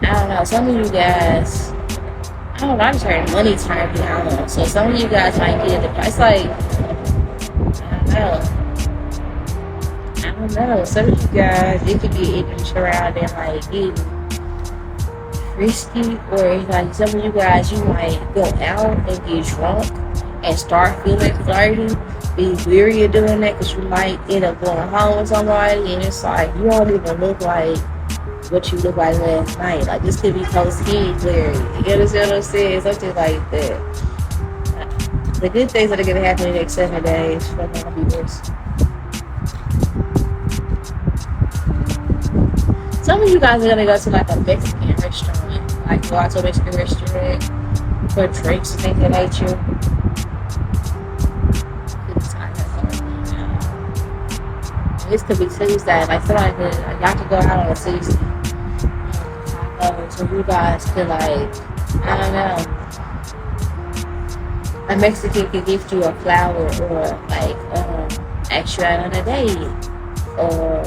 I don't know. Some of you guys, I don't know. I just heard money turn down. So some of you guys might get in the place like, I don't know. Some of you guys, it could be ignorant around and like getting risky, or like some of you guys, you might go out and get drunk and start feeling flirty. Be weary of doing that because you might end up going home with somebody and it's like you don't even look like what you look like last night. Like this could be post-skin clarity. You understand what I'm saying? Something like that. The good things that are going to happen in the next 7 days for the viewers. Some of you guys are going to go to like a Mexican restaurant. Like go out to a Mexican restaurant for drinks and things of that nature. This could be Tuesday, like somebody could, like, y'all could go out on a Tuesday. So you guys could like, I don't know. A Mexican could gift you a flower or like ask you out on a date. Or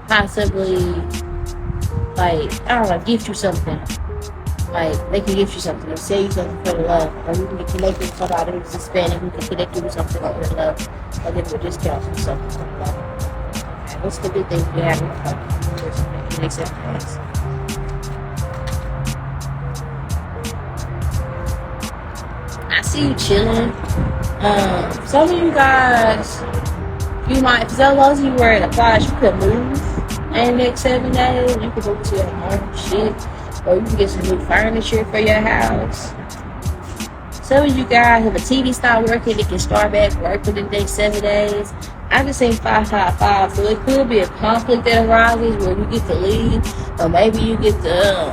possibly like, I don't know, gift you something. Like, they can gift you something, or say you something for the love, or you can get connected with somebody who's Hispanic who can connect you with something for the love, or give you a discount for something for the love. Okay, what's the good thing you have in the next 7 days? I see you chilling. Some of you guys, you might, for those of you where it applies, you could move in the next 7 days. You could move to your own shit. Or you can get some new furniture for your house. Some of you guys, if a TV stop working, it can start back working in the next 7 days. I just seen 555, so it could be a conflict that arises where you get to leave, or maybe you get to,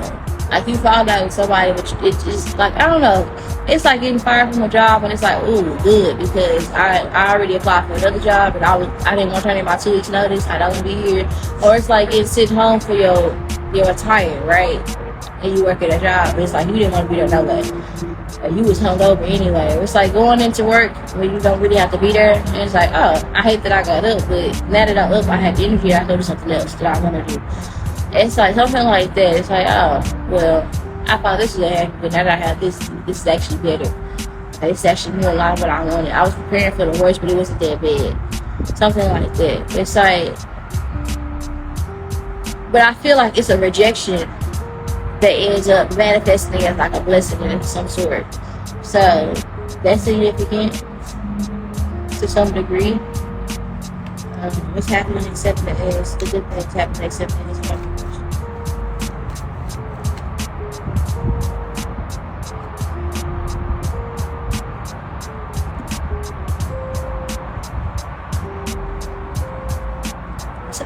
Like you fall out with somebody, but it's just like, I don't know. It's like getting fired from a job, and it's like, ooh, good, because I already applied for another job, and I didn't want to turn in my 2 weeks notice. I don't want to be here. Or it's like it's sitting home for your retire, right? And you work at a job. It's like you didn't want to be there no way. You was hungover anyway. It's like going into work when you don't really have to be there. And it's like, oh, I hate that I got up, but now that I'm up, I had to interview. I go do something else that I want to do. It's like something like that. It's like, oh, well, I thought this was happen, but now that I have this is actually better. It's actually more like what I wanted. I was preparing for the worst, but it wasn't that bad. Something like that. It's like, but I feel like it's a rejection that ends up manifesting as like a blessing of some sort. So that's significant to some degree. What's happening, accepting it as the good things happening, accepting it as one.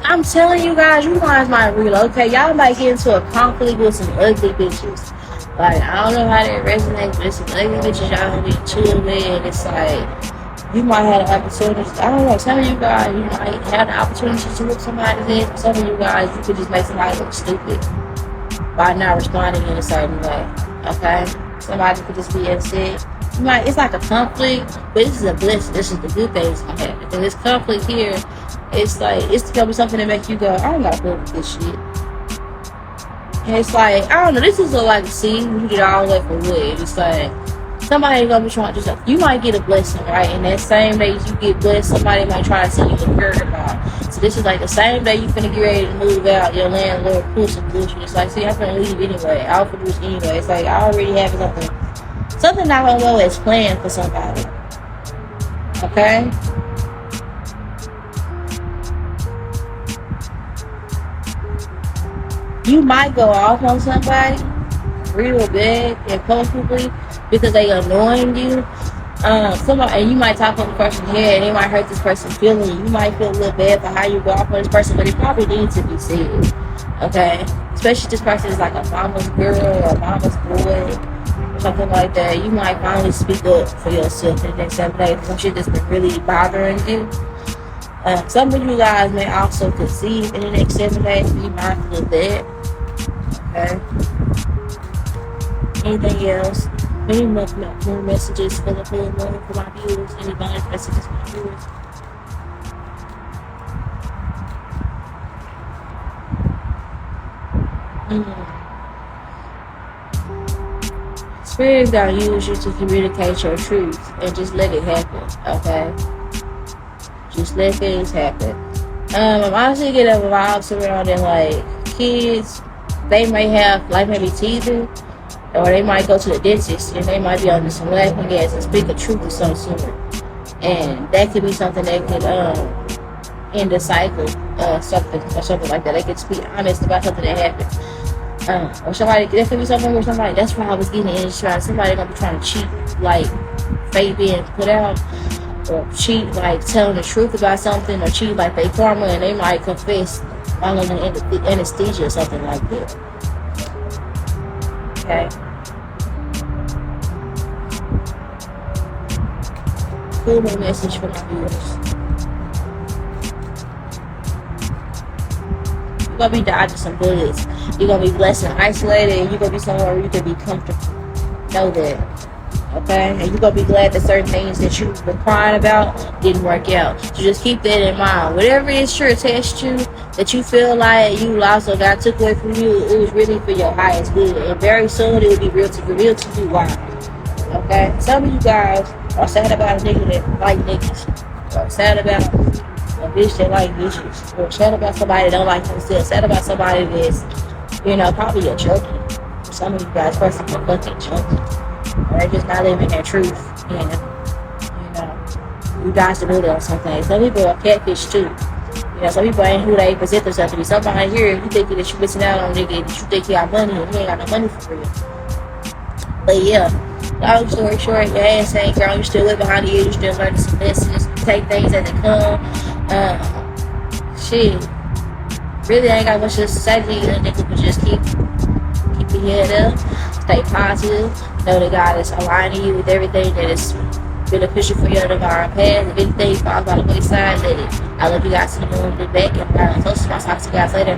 I'm telling you guys might relocate. Y'all might get into a conflict with some ugly bitches. Like, I don't know how that resonates, but it's some ugly bitches y'all be chilling with. And it's like, you might have the opportunity. I don't know, some of you guys, you might have the opportunity to whoop somebody's head. Some of you guys, you could just make somebody look stupid by not responding in a certain way. Okay? Somebody could just be upset. It's like a conflict, but this is a blessing. This is the good things that happen. And this conflict here, it's like, it's gonna be something that makes you go, I don't gotta deal with this shit. And it's like, I don't know, this is like a seed, you get all the way for wood. It's like, somebody gonna be trying to do something. You might get a blessing, right? And that same day you get blessed, somebody might try to send you a curveball. So this is like the same day you finna get ready to move out, your landlord pulls some bullshit. It's like, see, I'm finna leave anyway. I'll do this anyway. It's like, I already have something not gonna go as planned for somebody. Okay? You might go off on somebody real bad and publicly because they annoying you. And you might talk on the person's head and it might hurt this person's feelings. You might feel a little bad for how you go off on this person, but it probably needs to be said. Okay? Especially if this person is like a mama's girl or a mama's boy or something like that. You might finally speak up for yourself in the next 7 days. Some shit that's been really bothering you. Some of you guys may also conceive in the next 7 days. Be mindful of that. Okay. Anything else? Any more messages for the full moon for my viewers? Any bonus messages for my viewers? Spirit's gonna use you to communicate your truth and just let it happen. Okay. Just let things happen. I'm honestly getting a vibe surrounding like kids. They may have like maybe teething, or they might go to the dentist and they might be under some laughing gas and speak a truth of some sort. And that could be something that could end the cycle, something like that. They could speak honest about something that happened. Or somebody, there could be something where somebody, that's why I was getting in, somebody gonna be trying to cheat, like fake being put out. Or cheat like telling the truth about something, or cheat like they karma and they might confess while under anesthesia or something like that. Okay. Cool message for my viewers. You're gonna be dodging some bullets. You're gonna be blessed and isolated, and you're gonna be somewhere where you can be comfortable. Know that. Okay, and you're gonna be glad that certain things that you were crying about didn't work out. So just keep that in mind. Whatever it is you're attached to, that you feel like you lost or God took away from you, it was really for your highest good. And very soon it will be revealed to you why. Okay, some of you guys are sad about a nigga that like niggas, or sad about a bitch that like bitches, or sad about somebody that don't like themselves, sad about somebody that's, probably a junkie. Some of you guys personally are fucking junkie. Or they're just not living their truth, and you guys to really on something. Some people are catfish too. Some people ain't who they present themselves to be. Somebody here, you thinking that you're missing out on nigga, that you think you got money and you ain't got no money for real. But yeah, long story short, your ass ain't grown. You still live behind the ears. You still learning some lessons. Take things as they come. Shit, really ain't got much to say to you, nigga, but just keep your head up, stay positive, know that God is aligning you with everything that is beneficial for your divine path. If anything falls by the wayside, let it. I love you guys to the moon, be back, and I'm close to I'll talk to you guys later.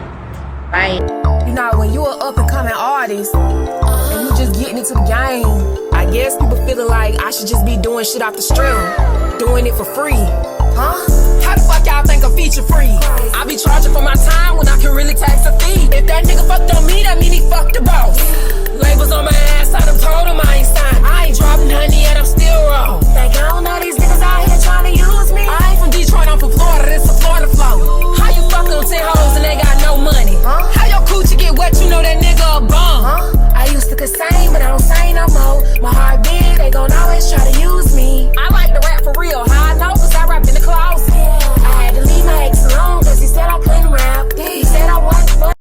Bye. You know, when you're an up and coming artist and you just getting into the game, I guess people feeling like I should just be doing shit off the strip, doing it for free. Huh? How the fuck y'all think I'm feature free? I be charging for my time when I can really tax a fee. If that nigga fucked on me, that mean he fucked the boss. Labels on my ass, I done told him